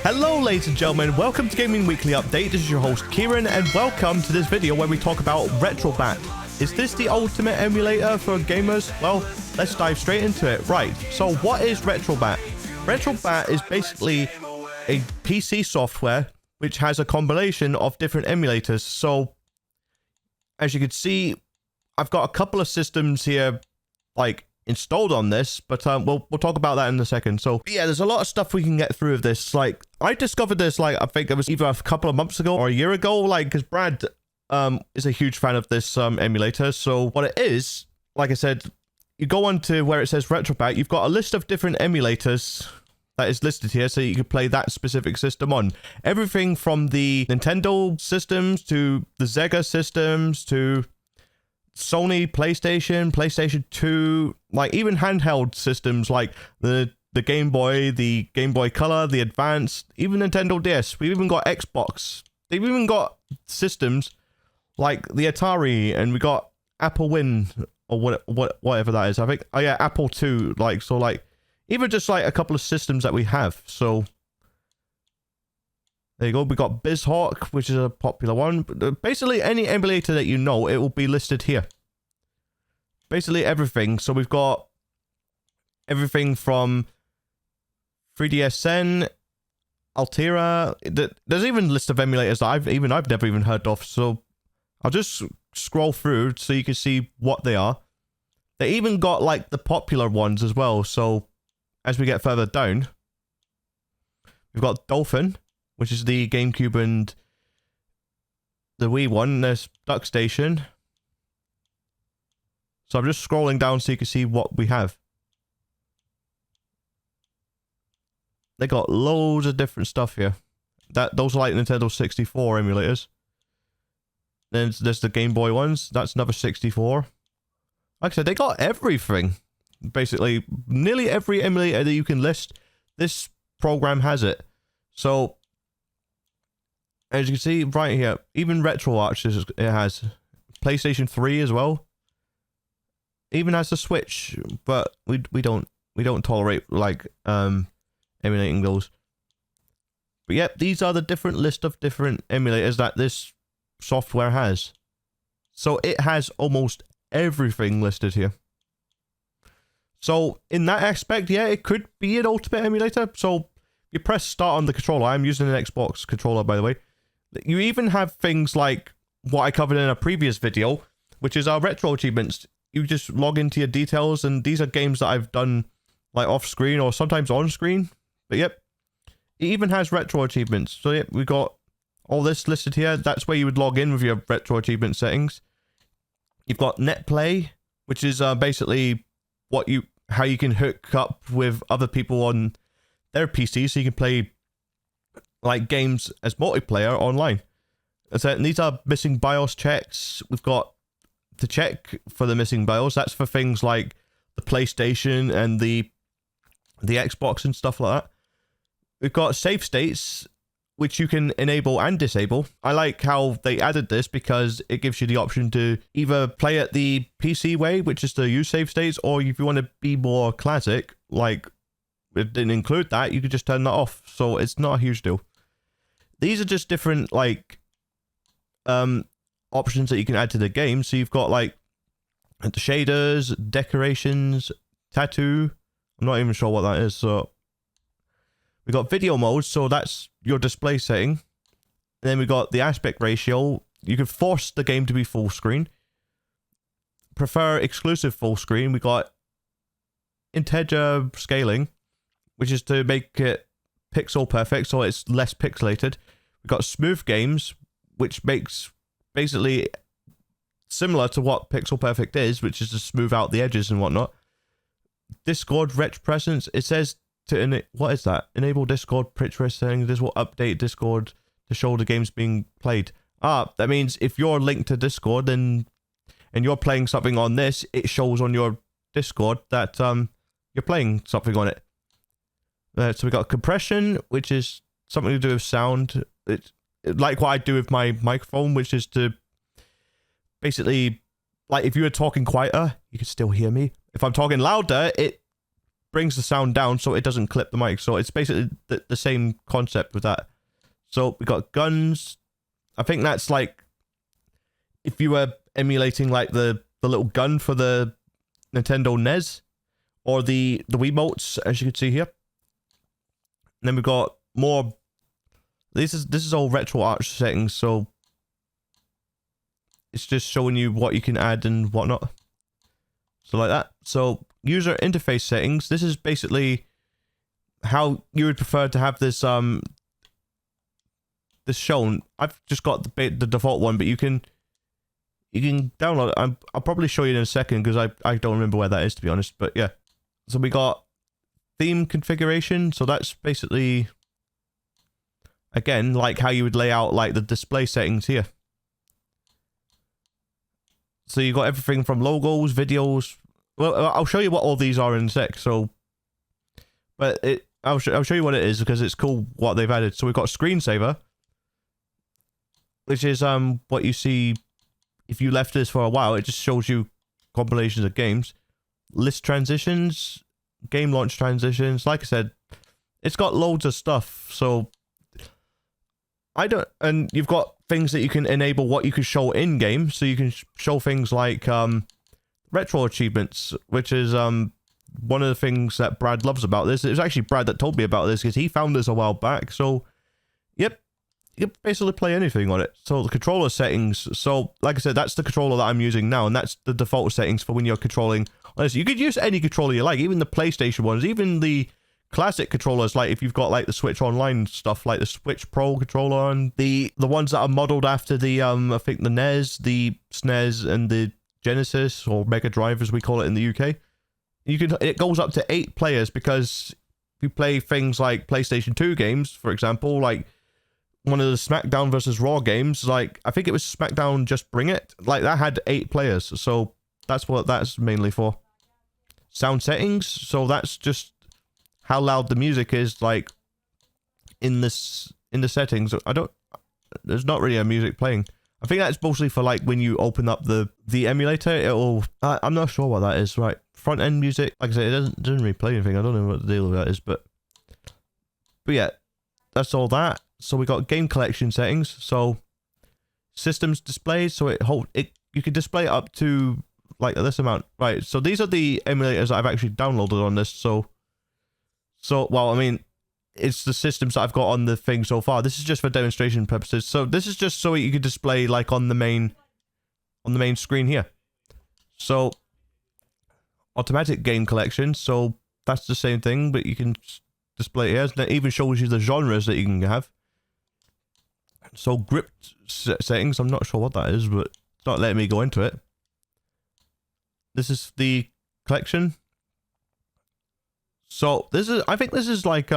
Hello ladies and gentlemen, welcome to Gaming Weekly Update. This is your host Kieran and welcome to this video where we talk about RetroBat. Is this the ultimate emulator for gamers? Well, let's dive straight into it. Right, so what is RetroBat? RetroBat is basically a PC software which has a combination of different emulators. So as you can see, I've got a couple of systems here like installed on this, but we'll talk about that in a second. So yeah, there's a lot of stuff we can get through of this. Like I discovered this, like I think it was either a couple of months ago or a year ago, like because Brad is a huge fan of this emulator. So what it is, like I said, you go on to where it says RetroBat, you've got a list of different emulators that is listed here, so you can play that specific system on. Everything from the Nintendo systems to the Sega systems to Sony, PlayStation 2, like even handheld systems like the Game Boy, the Game Boy Color, the Advance, even Nintendo DS. We've even got Xbox. They've even got systems like the Atari, and we got Apple Win or whatever that is. I think, oh yeah, Apple II. Like, so like even just like a couple of systems that we have. So there you go. We got BizHawk, which is a popular one. Basically, any emulator that you know, it will be listed here. Basically everything. So we've got everything from 3DSN, Altera. There's even a list of emulators that I've never even heard of. So I'll just scroll through so you can see what they are. They even got like the popular ones as well. So as we get further down, we've got Dolphin, which is the GameCube and the Wii one. There's DuckStation. So I'm just scrolling down so you can see what we have. They got loads of different stuff here. Those are like Nintendo 64 emulators. Then there's the Game Boy ones. That's another 64. Like I said, they got everything. Basically, nearly every emulator that you can list, this program has it. So as you can see right here, even RetroAchievements it has. PlayStation 3 as well. Even has the Switch, but we don't tolerate like emulating those. But yep, these are the different list of different emulators that this software has. So it has almost everything listed here. So in that aspect, yeah, it could be an ultimate emulator. So you press start on the controller. I'm using an Xbox controller, by the way. You even have things like what I covered in a previous video, which is our RetroAchievements. You just log into your details, and these are games that I've done like off screen or sometimes on screen. But yep, it even has RetroAchievements. So yep, we got all this listed here. That's where you would log in with your RetroAchievement settings. You've got NetPlay, which is basically how you can hook up with other people on their PC, so you can play like games as multiplayer online. And these are missing BIOS checks. We've got to check for the missing BIOS. That's for things like the PlayStation and the Xbox and stuff like that. We've got save states, which you can enable and disable. I like how they added this because it gives you the option to either play it the PC way, which is to use save states, or if you want to be more classic, like it didn't include that, you could just turn that off. So it's not a huge deal. These are just different like options that you can add to the game. So you've got like the shaders, decorations, tattoo. I'm not even sure what that is. So we got video mode, so that's your display setting. And then we got the aspect ratio. You can force the game to be full screen. Prefer exclusive full screen. We got integer scaling, which is to make it pixel perfect, so it's less pixelated. We got smooth games, which makes basically similar to what pixel perfect is, which is to smooth out the edges and whatnot. Discord rich presence. It says to what is that? Enable Discord picture setting. This will update Discord to show the games being played. That means if you're linked to Discord and you're playing something on this, it shows on your Discord that you're playing something on it. So we got compression, which is something to do with sound. It's like what I do with my microphone, which is to basically, like if you were talking quieter, you could still hear me. If I'm talking louder, it brings the sound down so it doesn't clip the mic. So it's basically the same concept with that. So we got guns. I think that's like if you were emulating like the little gun for the Nintendo NES or the Wiimotes, as you can see here. And then we've got more. This is all RetroArch settings, so it's just showing you what you can add and whatnot. So like that. So user interface settings. This is basically how you would prefer to have this this shown. I've just got the default one, but you can download it. I'll probably show you in a second because I don't remember where that is, to be honest. But yeah. So we got theme configuration. So that's basically, again, like how you would lay out like the display settings here. So you got everything from logos, videos. Well, I'll show you what all these are in a sec. So, but I'll show you what it is because it's cool what they've added. So we've got screensaver, which is what you see if you left this for a while. It just shows you compilations of games. List transitions, game launch transitions. Like I said, it's got loads of stuff. So and you've got things that you can enable what you can show in game. So you can show things like RetroAchievements, which is one of the things that Brad loves about this. It was actually Brad that told me about this because he found this a while back. So yep, you can basically play anything on it. So the controller settings. So like I said, that's the controller that I'm using now, and that's the default settings for when you're controlling. Honestly, you could use any controller you like, even the PlayStation ones, even the classic controllers, like if you've got like the Switch Online stuff, like the Switch Pro controller, and the ones that are modeled after the I think the NES, the SNES, and the Genesis or Mega Drive as we call it in the UK. It goes up to 8 players because if you play things like PlayStation 2 games, for example, like one of the SmackDown versus Raw games, like I think it was SmackDown Just Bring It, like that had 8 players. So that's what that's mainly for. Sound settings, so that's just how loud the music is, like in the settings. There's not really a music playing. I think that's mostly for like when you open up the emulator, it'll I'm not sure what that is. Right, front end music, like I said, it doesn't really play anything. I don't know what the deal with that is, but yeah, that's all that. So we got game collection settings. So systems displays, so you can display it up to like this amount. Right, so these are the emulators that I've actually downloaded on this. So well, I mean, it's the systems that I've got on the thing so far. This is just for demonstration purposes. So this is just so you can display like on the main screen here. So automatic game collection. So that's the same thing, but you can display it here. And it even shows you the genres that you can have. So grip settings. I'm not sure what that is, but it's not letting me go into it. This is the collection. So I think this is like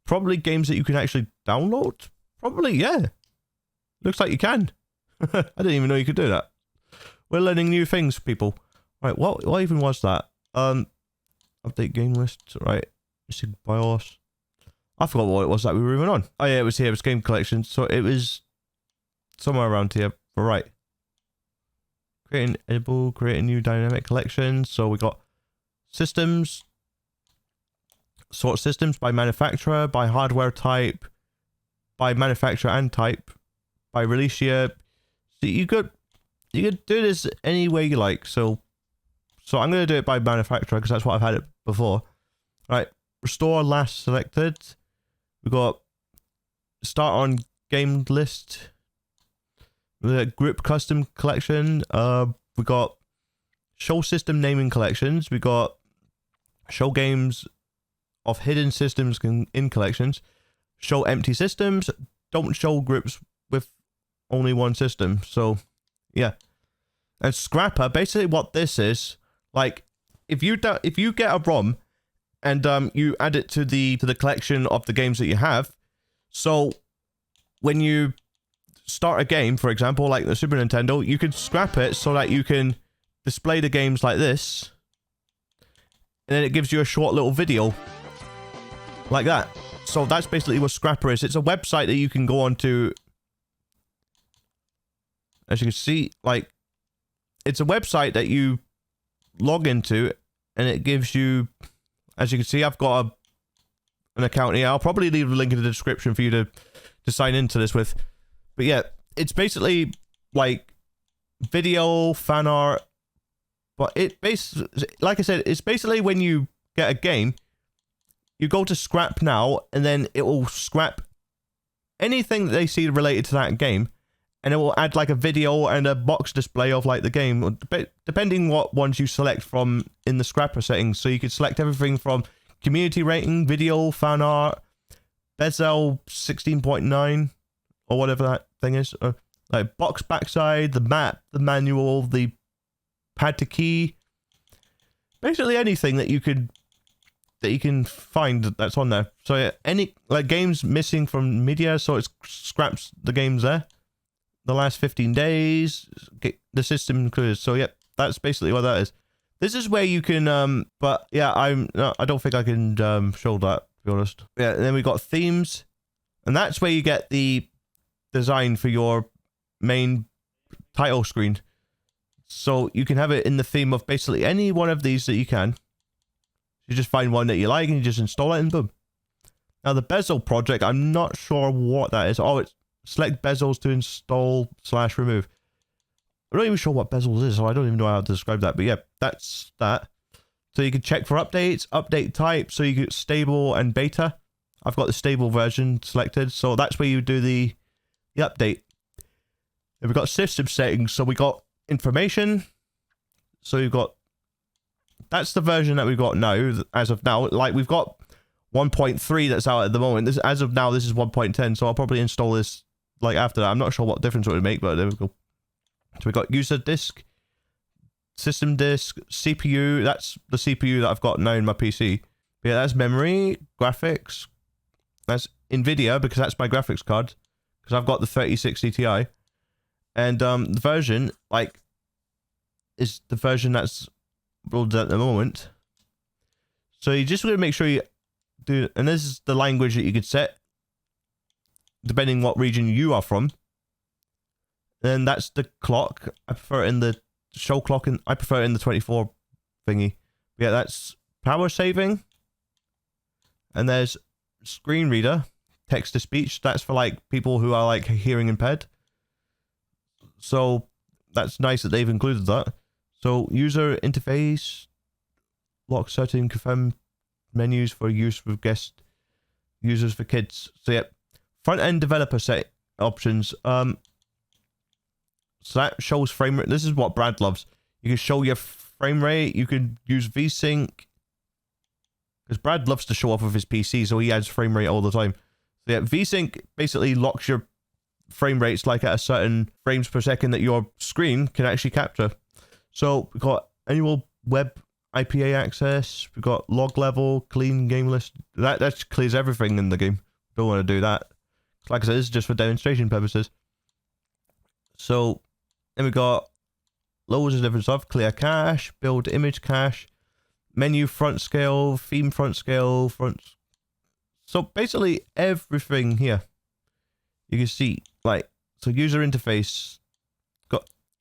probably games that you can actually download. Probably, yeah. Looks like you can. I didn't even know you could do that. We're learning new things, people. Right, what even was that? Update game list. Right, BIOS. I forgot what it was that we were moving on. Oh yeah, it was here. It was game collection. So it was somewhere around here. But right. Creating edible, create a new dynamic collection. So we got systems. Sort systems by manufacturer, by hardware type, by manufacturer and type, by release year. So you could do this any way you like. So I'm going to do it by manufacturer because that's what I've had it before. Right, restore last selected. We got start on game list. The group custom collection. We got show system naming collections. We got show games of hidden systems in collections. Show empty systems. Don't show groups with only one system. So yeah. And scrapper, basically what this is, like if you get a ROM and you add it to the collection of the games that you have, so when you start a game, for example, like the Super Nintendo, you can scrap it so that you can display the games like this, and then it gives you a short little video like that. So that's basically what Scrapper is. It's a website that you can go on to. As you can see, like, it's a website that you log into, and it gives you, as you can see, I've got an account here. I'll probably leave a link in the description for you to sign into this with. But yeah, it's basically like video, fan art, but like I said, it's basically when you get a game, you go to scrap now, and then it will scrap anything that they see related to that game, and it will add like a video and a box display of like the game, depending what ones you select from in the scrapper settings. So you could select everything from community rating, video, fan art, bezel 16.9 or whatever that thing is, like box backside, the map, the manual, the pad to key, basically anything that you can find that's on there. So yeah, any like games missing from media, so it scraps the games there. The last 15 days, the system included. So yeah, that's basically what that is. This is where you can but yeah, I don't think I can show that, to be honest. Yeah, and then we got themes, and that's where you get the design for your main title screen. So you can have it in the theme of basically any one of these that you can. You just find one that you like and you just install it and boom. Now the bezel project, I'm not sure what that is. Oh, it's select bezels to install / remove. I'm not even sure what bezels is, so I don't even know how to describe that. But yeah, that's that. So you can check for updates, update type, so you get stable and beta. I've got the stable version selected, so that's where you do the update. And we've got system settings, so we got information. So you've got, that's the version that we've got now, as of now. Like we've got 1.3 that's out at the moment. This, as of now, this is 1.10, so I'll probably install this like after that. I'm not sure what difference it would make, but there we go. So we got user disk, system disk, CPU. That's the CPU that I've got now in my PC. But yeah, that's memory, graphics. That's NVIDIA, because that's my graphics card, because I've got the 3060 Ti. And the version, like, is the version that's rolled at the moment. So you just want to make sure you do, and this is the language that you could set, depending what region you are from. Then that's the clock. I prefer it in the show clock, and I prefer it in the 24 thingy. Yeah, that's power saving. And there's screen reader, text to speech. That's for like people who are like hearing impaired. So that's nice that they've included that. So user interface, lock setting, confirm menus for use with guest users for kids. So yeah, front end developer set options. So that shows frame rate. This is what Brad loves. You can show your frame rate. You can use VSync, because Brad loves to show off of his PC, so he adds frame rate all the time. So yeah, VSync basically locks your frame rates like at a certain frames per second that your screen can actually capture. So we've got annual web IPA access. We've got log level, clean game list. That clears everything in the game. Don't want to do that. Like I said, this is just for demonstration purposes. So then we got loads of different stuff. Clear cache, build image cache, menu front scale, theme front scale, So basically everything here. You can see, like, so user interface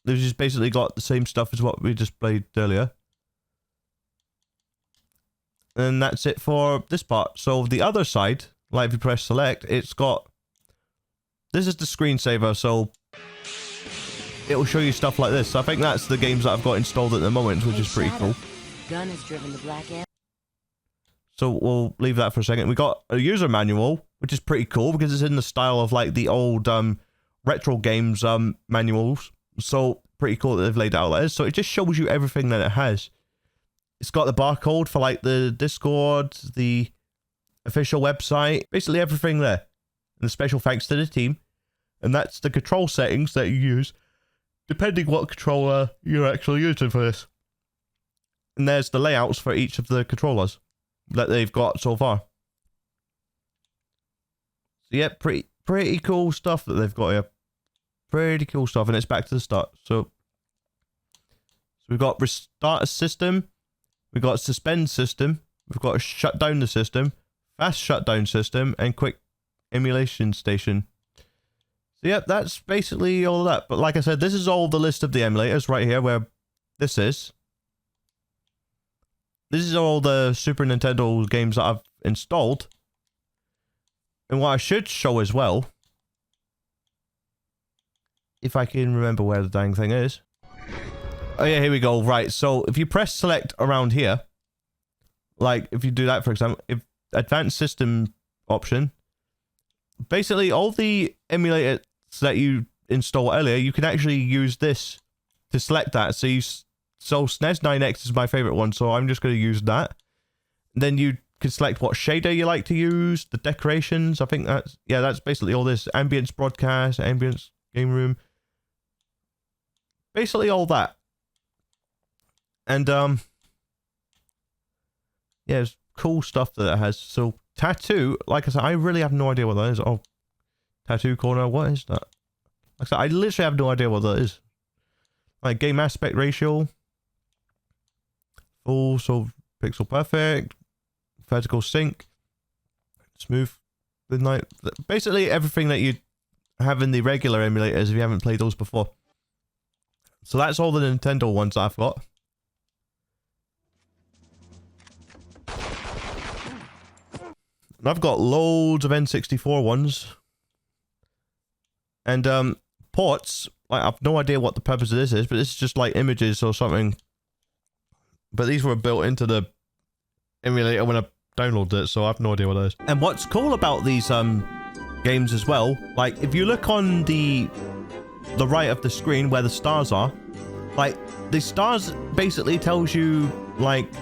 this just basically got the same stuff as what we just played earlier. And that's it for this part. So the other side, like if you press select, it's got, this is the screensaver, so it will show you stuff like this. So I think that's the games that I've got installed at the moment, which is pretty cool. Gun has driven the black ant. So we'll leave that for a second. We got a user manual, which is pretty cool because it's in the style of like the old retro games manuals. So pretty cool that they've laid it out like this. So it just shows you everything that it has. It's got the barcode for like the Discord, the official website, basically everything there. And a special thanks to the team. And that's the control settings that you use, depending what controller you're actually using for this. And there's the layouts for each of the controllers that they've got so far. So yeah, pretty cool stuff that they've got here. Pretty cool stuff, and it's back to the start. So we've got restart a system, we've got suspend system, we've got shut down the system, fast shutdown system, and quick emulation station. So yeah, that's basically all of that. But like I said, this is all the list of the emulators right here, where this is. this is all the Super Nintendo games that I've installed. And what I should show as well, if I can remember where the dang thing is. Oh yeah, here we go. Right, so if you press select around here, like if you do that, for example, if advanced system option, basically all the emulators that you installed earlier, you can actually use this to select that. So SNES 9X is my favorite one, so I'm just going to use that. Then you can select what shader you like to use, the decorations. I think that's basically all this. Ambience broadcast, ambience game room. Basically all that. And yeah, it's cool stuff that it has. So tattoo, like I said, I really have no idea what that is. Oh, tattoo corner, what is that? Like I said, I literally have no idea what that is. Like game aspect ratio. Full, so pixel perfect. Vertical sync. Smooth midnight. Basically everything that you have in the regular emulators if you haven't played those before. So that's all the Nintendo ones that I've got. And I've got loads of N64 ones. And ports, like, I've no idea what the purpose of this is, but this is just like images or something. But these were built into the emulator when I downloaded it, so I have no idea what that is. And what's cool about these games as well, like if you look on the right of the screen where the stars are, like the stars basically tells you like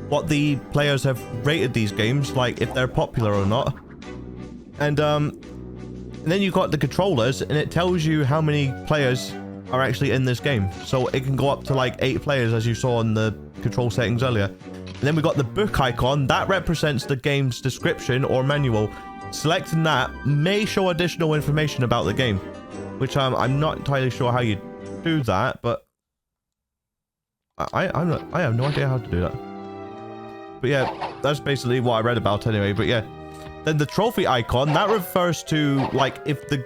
what the players have rated these games, like if they're popular or not. And then you've got the controllers, and it tells you how many players are actually in this game. So it can go up to like 8 players, as you saw in the control settings earlier. And then we got the book icon that represents the game's description or manual. Selecting that may show additional information about the game, which I'm not entirely sure how you do that, but I have no idea how to do that. But yeah, that's basically what I read about anyway. But yeah, then the trophy icon, that refers to like if the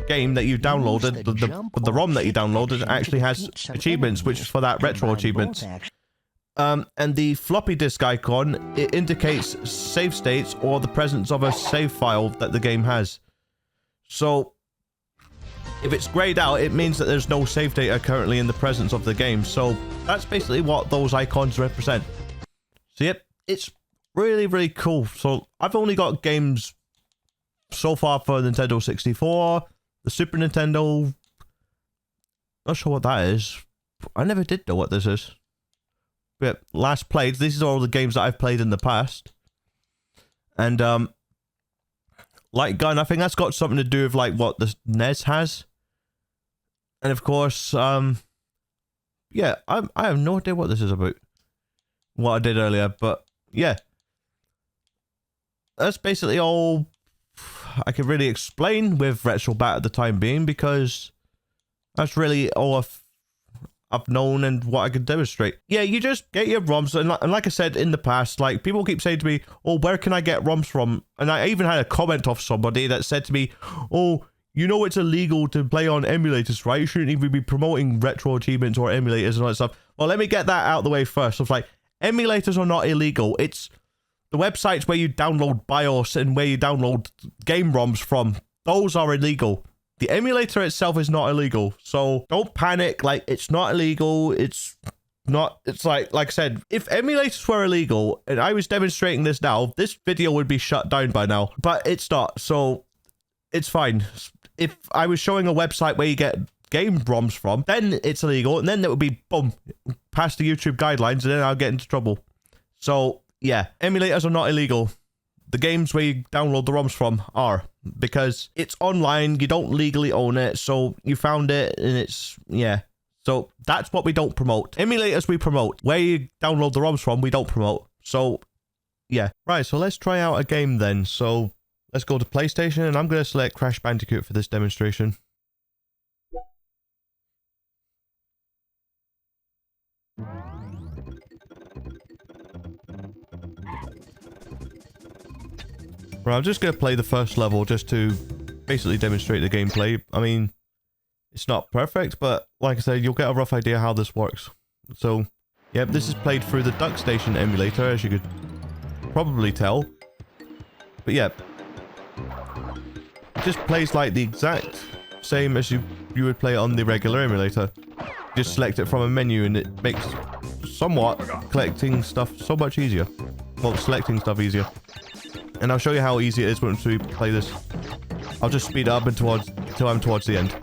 game that you downloaded, the ROM that you downloaded actually has achievements, which is for that retro achievements. And the floppy disk icon, it indicates save states or the presence of a save file that the game has. So if it's grayed out, it means that there's no save data currently in the presence of the game. So that's basically what those icons represent. So yep, it's really, really cool. So I've only got games so far for Nintendo 64, the Super Nintendo. Not sure what that is. I never did know what this is. But last played, these are all the games that I've played in the past. And Light Gun, I think that's got something to do with like what the NES has. And of course, yeah, I have no idea what this is about. What I did earlier, but yeah. That's basically all I can really explain with RetroBat at the time being, because that's really all I've known and what I can demonstrate. Yeah, you just get your ROMs, and like I said in the past, like people keep saying to me, oh, where can I get ROMs from? And I even had a comment off somebody that said to me, oh, you know it's illegal to play on emulators, right? You shouldn't even be promoting retro achievements or emulators and all that stuff. Well, let me get that out of the way first. So it's like, emulators are not illegal. It's the websites where you download BIOS and where you download game ROMs from. Those are illegal. The emulator itself is not illegal. So don't panic. Like, it's not illegal. It's not. It's like I said, if emulators were illegal and I was demonstrating this now, this video would be shut down by now. But it's not. So it's fine. If I was showing a website where you get game ROMs from, then it's illegal, and then it would be boom, past the YouTube guidelines, and then I'll get into trouble. So yeah, emulators are not illegal. The games where you download the ROMs from are, because it's online, you don't legally own it, so you found it, and it's, yeah. So that's what we don't promote. Emulators we promote. Where you download the ROMs from, we don't promote. So yeah. Right, so let's try out a game then. So let's go to PlayStation, and I'm going to select Crash Bandicoot for this demonstration. Right, I'm just going to play the first level just to basically demonstrate the gameplay. I mean, it's not perfect, but like I said, you'll get a rough idea how this works. So, Yep, this is played through the Duck Station emulator, as you could probably tell. But yeah, it just plays like the exact same as you would play it on the regular emulator. Just select it from a menu and it makes somewhat collecting stuff so much easier. Well, selecting stuff easier. And I'll show you how easy it is once we play this. I'll just speed it up until I'm towards the end.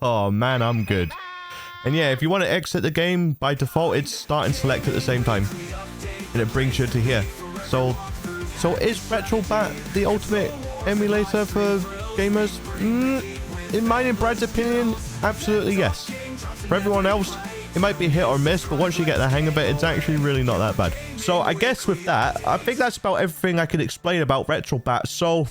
Oh man, I'm good. And yeah, if you want to exit the game, by default it's start and select at the same time. And it brings you to here. So is RetroBat the ultimate emulator for gamers? In mine and Brad's opinion, absolutely yes. For everyone else, it might be hit or miss, but once you get the hang of it, it's actually really not that bad. So I guess with that, I think that's about everything I can explain about RetroBat. So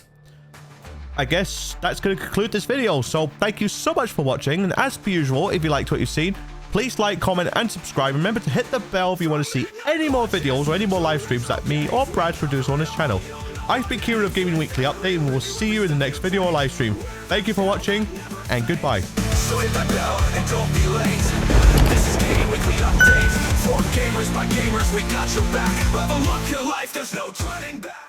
I guess that's going to conclude this video. So thank you so much for watching. And as per usual, if you liked what you've seen, please like, comment, and subscribe. Remember to hit the bell if you want to see any more videos or any more live streams that me or Brad produce on this channel. I've been Kieran of Gaming Weekly Update, and we'll see you in the next video or live stream. Thank you for watching, and goodbye. So hit that bell and don't be late. This is Gaming Weekly Update. For gamers by gamers, we got your back. Level up your life, there's no turning back.